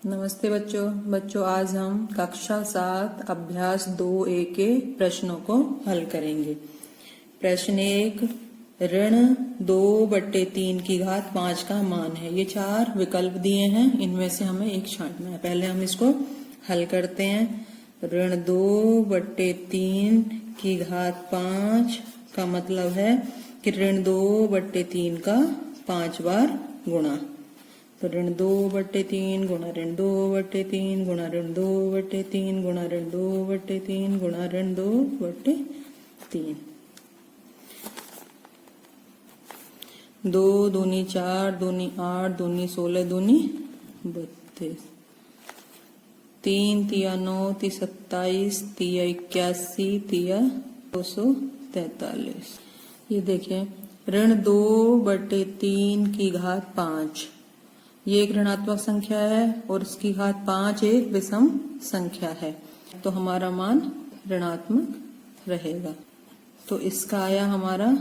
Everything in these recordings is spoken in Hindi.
नमस्ते बच्चों आज हम कक्षा 7 अभ्यास 2A के प्रश्नों को हल करेंगे। प्रश्न 1, ऋण 2/3 की घात 5 का मान है। ये 4 विकल्प दिए हैं, इनमें से हमें एक छांटना है। पहले हम इसको हल करते हैं। ऋण 2/3 की घात 5 का मतलब है कि ऋण 2/3 का 5 बार गुणा। तो ऋण 2/3 गुणा ऋण 2/3 गुणा ऋण 2/3 गुणा ऋण 2/3 गुणा ऋण 2/3। 2 दूनी 4, दूनी 8, दूनी 16, दूनी 32। 3 तिया 9, ती 27, तिया 81, तिया 243। ये देखें, ऋण 2/3 की घात 5 ये एक ऋणात्मक संख्या है और इसकी घात 5 एक विषम संख्या है, तो हमारा मान ऋणात्मक रहेगा। तो इसका आया हमारा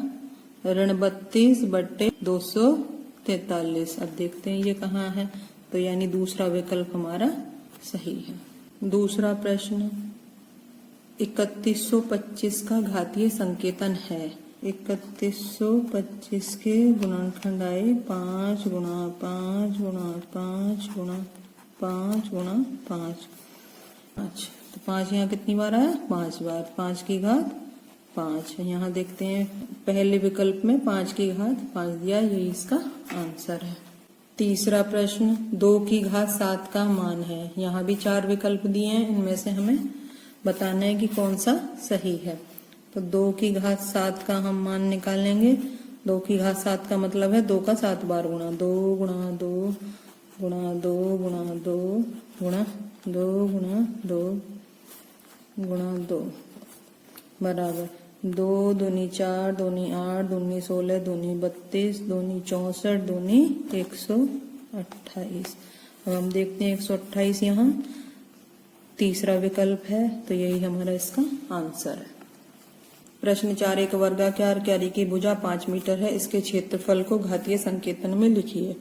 ऋण 32/243। अब देखते हैं ये कहाँ है, तो यानी दूसरा विकल्प हमारा सही है। दूसरा प्रश्न, 3125 का घातीय संकेतन है। 3125 के गुणनखंड आए 5 गुणा 5 गुणा 5 गुणा 5 गुणा 5। तो 5 यहाँ कितनी बार आया? 5 बार। 5 की घात 5। यहाँ देखते हैं पहले विकल्प में 5 की घात 5 दिया, यही इसका आंसर है। तीसरा प्रश्न, 2 की घात 7 का मान है। यहाँ भी 4 विकल्प दिए हैं, इनमें से हमें बताना है कि कौन सा सही है। तो 2 की घात 7 का हम मान निकालेंगे। 2 की घात 7 का मतलब है 2 का 7 बार गुणा। 2 गुणा 2 गुणा 2 गुणा 2 गुणा 2 गुणा 2 गुणा 2 बराबर 2 दूनी 4, दूनी 8, दूनी 16, दूनी 32, दूनी 64, दूनी 128। अब हम देखते हैं 128 यहाँ तीसरा विकल्प है, तो यही हमारा इसका आंसर है। प्रश्न 4, एक वर्गाकार क्यारी की भुजा 5 मीटर है, इसके क्षेत्रफल को घातीय संकेतन में लिखिए।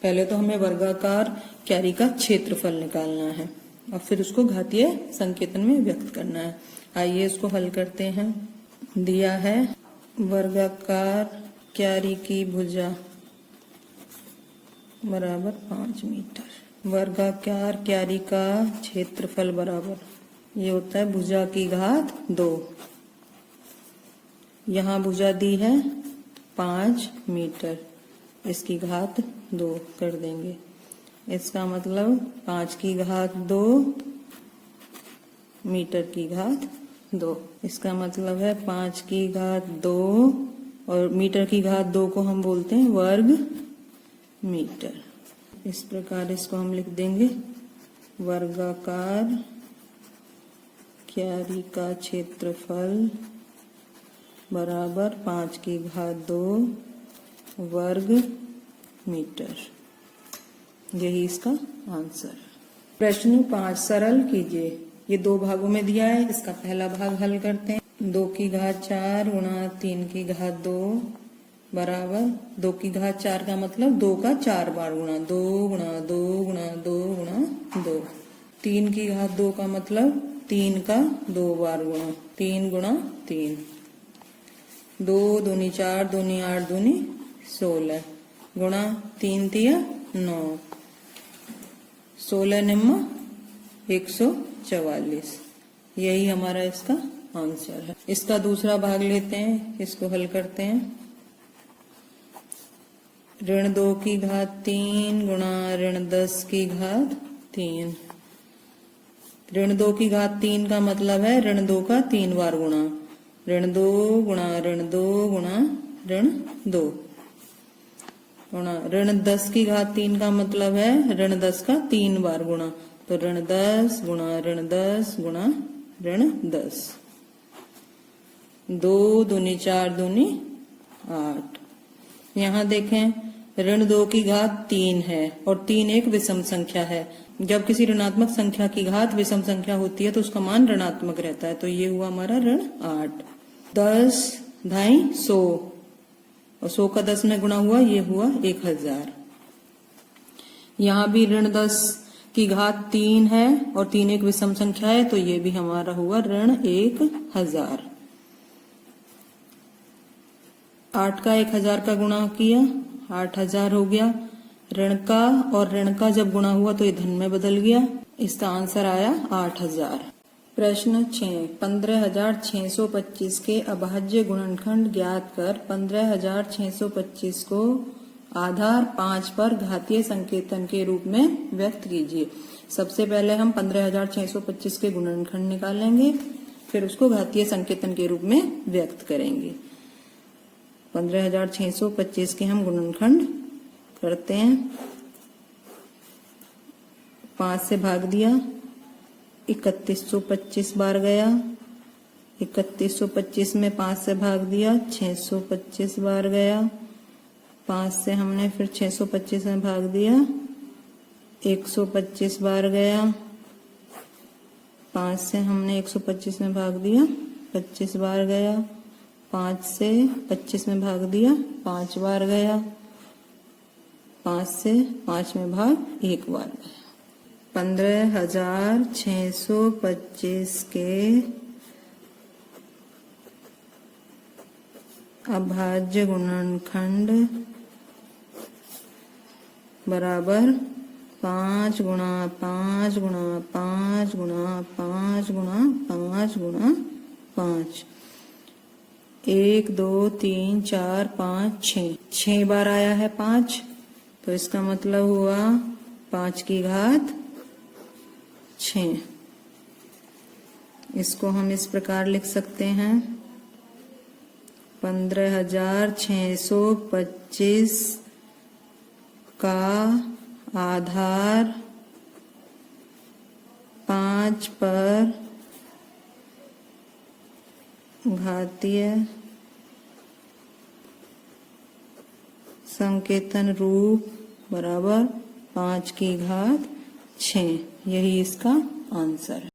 पहले तो हमें वर्गाकार क्यारी का क्षेत्रफल निकालना है और फिर उसको घातीय संकेतन में व्यक्त करना है। आइए इसको हल करते हैं। दिया है वर्गाकार क्यारी की भुजा बराबर 5 मीटर। वर्गाकार क्यारी का क्षेत्रफल बराबर ये होता है भुजा की घात 2। यहाँ भुजा दी है 5 मीटर, इसकी घात 2 कर देंगे। इसका मतलब 5 की घात 2 मीटर की घात 2। इसका मतलब है 5 की घात 2 और मीटर की घात 2 को हम बोलते हैं वर्ग मीटर। इस प्रकार इसको हम लिख देंगे वर्गाकार क्यारी का क्षेत्रफल बराबर 5 की घात 2 वर्ग मीटर। यही इसका आंसर है। प्रश्न 5, सरल कीजिए। ये 2 भागों में दिया है, इसका पहला भाग हल करते हैं। 2 की घात 4 गुणा 3 की घात 2 बराबर 2 की घात 4 का मतलब 2 का 4 बार गुणा। 2 गुणा 2 गुणा 2 गुणा 2। 3 की घात 2 का मतलब 3 का 2 बार गुणा। 3 गुणा 3। 2 दूनी 4, दूनी 8, दूनी 16 गुणा 3 तिया 9, 16 निम्मा 144। यही हमारा इसका आंसर है। इसका दूसरा भाग लेते हैं, इसको हल करते हैं। ऋण 2 की घात 3 गुणा ऋण 10 की घात 3। ऋण 2 की घात 3 का मतलब है ऋण 2 का 3 बार गुणा। ऋण 2 गुणा ऋण 2 गुणा ऋण 2 गुणा ऋण 10 की घात 3 का मतलब है ऋण 10 का 3 बार गुणा। तो ऋण 10 गुणा ऋण 10 गुणा ऋण 10। 2 दूनी 4, दूनी 8। यहाँ देखें ऋण 2 की घात 3 है और 3 एक विषम संख्या है। जब किसी ऋणात्मक संख्या की घात विषम संख्या होती है तो उसका मान ऋणात्मक रहता है। तो ये हुआ हमारा ऋण 8। 10 ढाई 100 और 100 का 10 में गुणा हुआ, ये हुआ 1000। यहाँ भी ऋण 10 की घात 3 है और 3 एक विषम संख्या है, तो ये भी हमारा हुआ ऋण 1000। 8 का 1000 का गुणा किया 8000 हो गया। ऋण का और ऋण का जब गुणा हुआ तो ये धन में बदल गया, इसका आंसर आया 8000। प्रश्न 6, 15625 के अभाज्य गुणनखंड ज्ञात कर 15625 को आधार 5 पर घातीय संकेतन के रूप में व्यक्त कीजिए। सबसे पहले हम 15625 के गुणनखंड निकालेंगे, फिर उसको घातीय संकेतन के रूप में व्यक्त करेंगे। 15625 के हम गुणनखंड करते हैं। 5 से भाग दिया, 3125 बार गया। 3125 में 5 से भाग दिया, 625 बार गया। 5 से हमने फिर 625 में भाग दिया, 125 बार गया। 5 से हमने 125 में भाग दिया, 25 बार गया। 5 से 25 में भाग दिया, 5 बार गया। 5 से 5 में भाग 1 बार गया। 15625 के अभाज्य गुणनखंड बराबर 5 गुणा 5 गुणा 5 गुणा 5 गुणा 5 गुणा 5। 1 2 3 4 5 6 बार आया है 5, तो इसका मतलब हुआ 5 की घात 6। इसको हम इस प्रकार लिख सकते हैं 15625 का आधार 5 पर घातीय संकेतन रूप बराबर 5 की घात 6। यही इसका आंसर है।